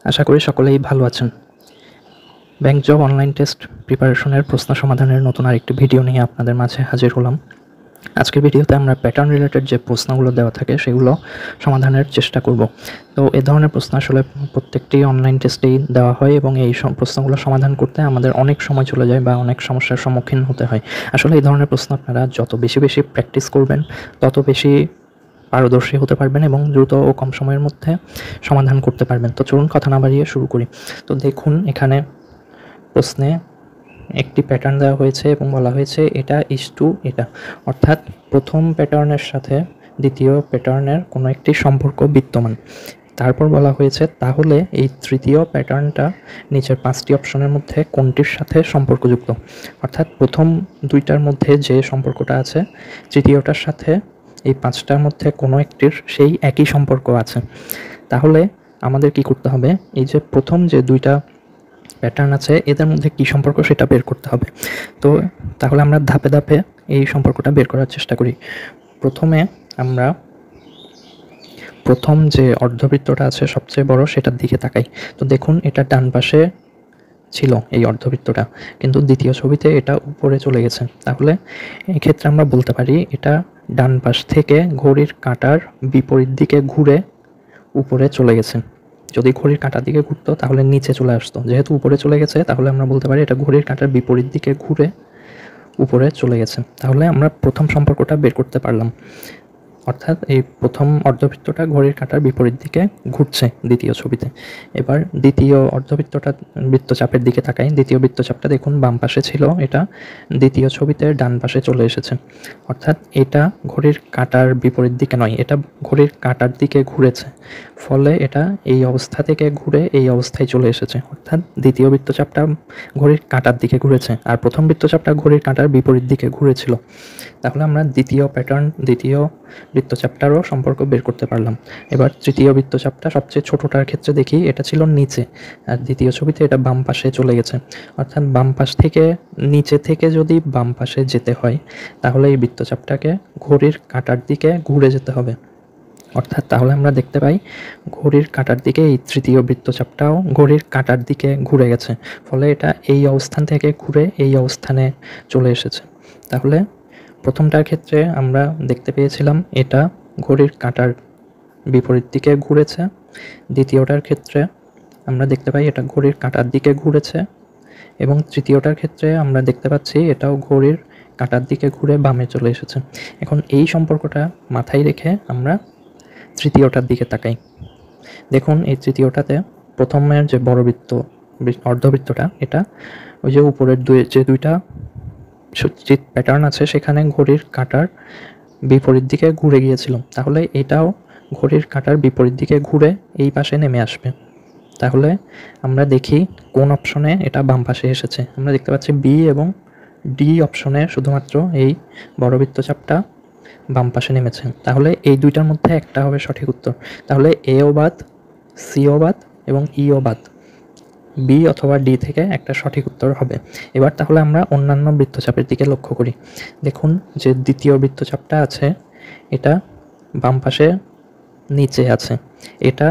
আশা করি সকলেই ভালো আছেন। ব্যাংক জব অনলাইন টেস্ট প্রিপারেশনের প্রশ্ন সমাধানের নতুন আরেকটি ভিডিও নিয়ে আপনাদের মাঝে হাজির হলাম। আজকের ভিডিওতে আমরা প্যাটার্ন রিলেটেড যে প্রশ্নগুলো দেওয়া থাকে সেগুলো সমাধানের চেষ্টা করব। তো এ ধরনের প্রশ্ন আসলে প্রত্যেকটি অনলাইন টেস্টেই দেওয়া হয় এবং এই প্রশ্নগুলো সমাধান করতে আমাদের অনেক সময় চলে যায় বা অনেক সমস্যার সম্মুখীন হতে হয়। আসলে এই ধরনের প্রশ্ন আপনারা যত বেশি প্র্যাকটিস করবেন তত বেশি পারদর্শী হতে পারবেন এবং দ্রুত ও কম সময়ের মধ্যে সমাধান করতে পারবেন। তো চলুন কথা না বাড়িয়ে শুরু করি। তো দেখুন, এখানে প্রশ্নে একটি প্যাটার্ন দেওয়া হয়েছে এবং বলা হয়েছে এটা ইজটু এটা, অর্থাৎ প্রথম প্যাটার্নের সাথে দ্বিতীয় প্যাটার্নের কোনো একটি সম্পর্ক বিদ্যমান। তারপর বলা হয়েছে তাহলে এই তৃতীয় প্যাটার্নটা নিচের 5টি অপশনের মধ্যে কোনটির সাথে সম্পর্কযুক্ত, অর্থাৎ প্রথম দুইটার মধ্যে যে সম্পর্কটা আছে তৃতীয়টার সাথে এই 5টার মধ্যে কোনো একটির সেই একই সম্পর্ক আছে। তাহলে আমাদের কি করতে হবে, এই যে প্রথম যে দুইটা প্যাটার্ন আছে এদের মধ্যে কি সম্পর্ক সেটা বের করতে হবে। তো তাহলে আমরা ধাপে ধাপে এই সম্পর্কটা বের করার চেষ্টা করি। প্রথমে আমরা প্রথম যে অর্ধবৃত্তটা আছে সবচেয়ে বড় সেটার দিকে তাকাই। তো দেখুন, এটা ডান পাশে ছিল এই অর্ধবৃত্তটা, কিন্তু দ্বিতীয় ছবিতে এটা উপরে চলে গেছে। তাহলে এক্ষেত্রে আমরা বলতে পারি এটা ডান পাশ থেকে ঘড়ির কাঁটার বিপরীত দিকে ঘুরে উপরে চলে গেছে। যদি ঘড়ির কাঁটার দিকে ঘুরতো তাহলে নিচে চলে আসতো, যেহেতু উপরে চলে গেছে তাহলে আমরা বলতে পারি এটা ঘড়ির কাঁটার বিপরীত দিকে ঘুরে উপরে চলে গেছে। তাহলে আমরা প্রথম সম্পর্কটা বের করতে পারলাম, অর্থাৎ এই প্রথম অর্ধবৃত্তটা ঘড়ির কাঁটার বিপরীত দিকে ঘুরছে দ্বিতীয় ছবিতে। এবার দ্বিতীয় অর্ধবৃত্তটা বৃত্তচাপের দিকে তাকাই। দ্বিতীয় বৃত্তচাপটা দেখুন বাম পাশে ছিল, এটা দ্বিতীয় ছবিতে ডান পাশে চলে এসেছে, অর্থাৎ এটা ঘড়ির কাঁটার বিপরীত দিকে নয়, এটা ঘড়ির কাঁটার দিকে ঘুরেছে, ফলে এটা এই অবস্থা থেকে ঘুরে এই অবস্থায় চলে এসেছে, অর্থাৎ দ্বিতীয় বৃত্তচাপটা ঘড়ির কাঁটার দিকে ঘুরেছে আর প্রথম বৃত্তচাপটা ঘড়ির কাঁটার বিপরীত দিকে ঘুরেছিল। তাহলে আমরা দ্বিতীয় প্যাটার্ন দ্বিতীয় বৃত্তচাপটারও সম্পর্ক বের করতে পারলাম। এবার তৃতীয় বৃত্তচাপটা সবচেয়ে ছোটটার ক্ষেত্রে দেখি, এটা ছিল নিচে আর দ্বিতীয় ছবিতে এটা বাম পাশে চলে গেছে, অর্থাৎ বাম পাশ থেকে নিচে থেকে যদি বাম পাশে যেতে হয় তাহলে এই বৃত্তচাপটাকে ঘড়ির কাঁটার দিকে ঘুরে যেতে হবে, অর্থাৎ তাহলে আমরা দেখতে পাই ঘড়ির কাঁটার দিকে এই তৃতীয় বৃত্তচাপটাও ঘড়ির কাঁটার দিকে ঘুরে গেছে, ফলে এটা এই অবস্থান থেকে ঘুরে এই অবস্থানে চলে এসেছে। তাহলে প্রথমটার ক্ষেত্রে আমরা দেখতে পেয়েছিলাম এটা ঘড়ির কাঁটার বিপরীত দিকে ঘুরেছে, দ্বিতীয়টার ক্ষেত্রে আমরা দেখতে পাই এটা ঘড়ির কাঁটার দিকে ঘুরেছে এবং তৃতীয়টার ক্ষেত্রে আমরা দেখতে পাচ্ছি এটাও ঘড়ির কাঁটার দিকে ঘুরে বামে চলে এসেছে। এখন এই সম্পর্কটা মাথায় রেখে আমরা তৃতীয়টার দিকে তাকাই। দেখুন, এই তৃতীয়টাতে প্রথমের যে বড় অর্ধবৃত্তটা, এটা ওই যে উপরের যে দুইটা প্যাটার্ন আছে সেখানে ঘড়ির কাঁটার বিপরীত দিকে ঘুরে গিয়েছিল, তাহলে এটাও ঘড়ির কাঁটার বিপরীত দিকে ঘুরে এই পাশে নেমে আসবে। তাহলে আমরা দেখি কোন অপশনে এটা বাম পাশে এসেছে। আমরা দেখতে পাচ্ছি বি এবং ডি অপশনে শুধুমাত্র এই বড় বৃত্তচাপটা বাম পাশে নেমেছে, তাহলে এই দুইটার মধ্যে একটা হবে সঠিক উত্তর। তাহলে এও বাদ, সিও বাদ এবং ইও বাদ, বি অথবা ডি থেকে একটা সঠিক উত্তর হবে। এবার তাহলে আমরা অন্যান্য বৃত্তচাপের দিকে লক্ষ্য করি। দেখুন, যে দ্বিতীয় বৃত্তচাপটা আছে এটা বাম পাশে নিচে আছে, এটা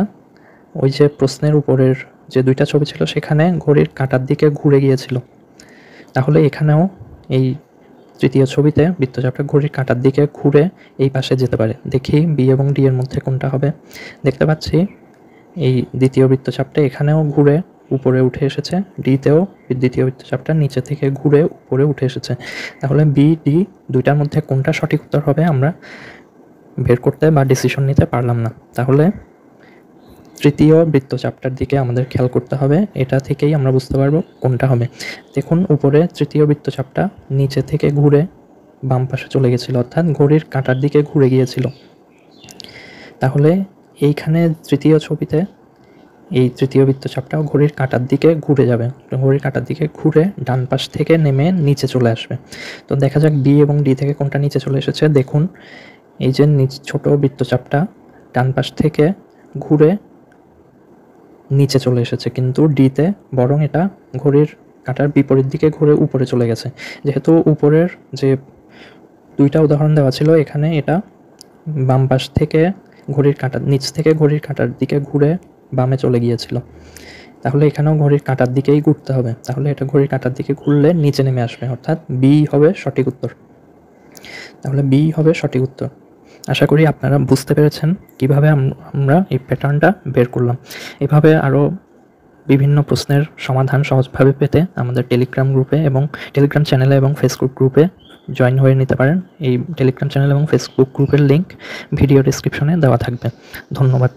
ওই যে প্রশ্নের উপরের যে দুইটা ছবি ছিল সেখানে ঘড়ির কাঁটার দিকে ঘুরে গিয়েছিল, তাহলে এখানেও এই তৃতীয় ছবিতে বৃত্তচাপটা ঘড়ির কাঁটার দিকে ঘুরে এই পাশে যেতে পারে। দেখি বি এবং ডি এর মধ্যে কোনটা হবে। দেখতে পাচ্ছি এই দ্বিতীয় বৃত্তচাপটা এখানেও ঘুরে উপরে উঠে এসেছে, ডিতেও দ্বিতীয় বৃত্তচাপটা নিচে থেকে ঘুরে উপরে উঠে এসেছে। তাহলে বি ডি দুইটার মধ্যে কোনটা সঠিক উত্তর হবে আমরা বের করতে বা ডিসিশন নিতে পারলাম না। তাহলে তৃতীয় বৃত্তচাপটার দিকে আমাদের খেয়াল করতে হবে, এটা থেকেই আমরা বুঝতে পারবো কোনটা হবে। দেখুন, উপরে তৃতীয় বৃত্তচাপটা নিচে থেকে ঘুরে বাম পাশে চলে গেছিল, অর্থাৎ ঘড়ির কাঁটার দিকে ঘুরে গিয়েছিল। তাহলে এইখানে তৃতীয় ছবিতে এই তৃতীয় বৃত্তচাপটাও ঘড়ির কাঁটার দিকে ঘুরে যাবে, ঘড়ির কাঁটার দিকে ঘুরে ডান পাশ থেকে নেমে নিচে চলে আসবে। তো দেখা যাক বি এবং ডি থেকে কোনটা নিচে চলে এসেছে। দেখুন, এই যে ছোট বৃত্তচাপটা ডান পাশ থেকে ঘুরে নিচে চলে এসেছে, কিন্তু ডিতে বরং এটা ঘড়ির কাঁটার বিপরীত দিকে ঘুরে উপরে চলে গেছে। যেহেতু উপরের যে দুইটা উদাহরণ দেওয়া ছিল এখানে এটা বাম পাশ থেকে ঘড়ির কাঁটার নিচ থেকে ঘড়ির কাঁটার দিকে ঘুরে বামে চলে গিয়েছিল। তাহলে এখানেও ঘড়ির কাঁটার দিকেই ঘুরতে হবে, তাহলে এটা ঘড়ির কাঁটার দিকে ঘুরলে নিচে নেমে আসবে, অর্থাৎ বি হবে সঠিক উত্তর। তাহলে বি হবে সঠিক উত্তর। আশা করি আপনারা বুঝতে পেরেছেন কিভাবে আমরা এই প্যাটার্নটা বের করলাম। এভাবে আরও বিভিন্ন প্রশ্নের সমাধান সহজভাবে পেতে আমাদের টেলিগ্রাম গ্রুপে এবং টেলিগ্রাম চ্যানেলে এবং ফেসবুক গ্রুপে জয়েন হয়ে নিতে পারেন। এই টেলিগ্রাম চ্যানেল এবং ফেসবুক গ্রুপের লিঙ্ক ভিডিও ডেসক্রিপশনে দেওয়া থাকবে। ধন্যবাদ।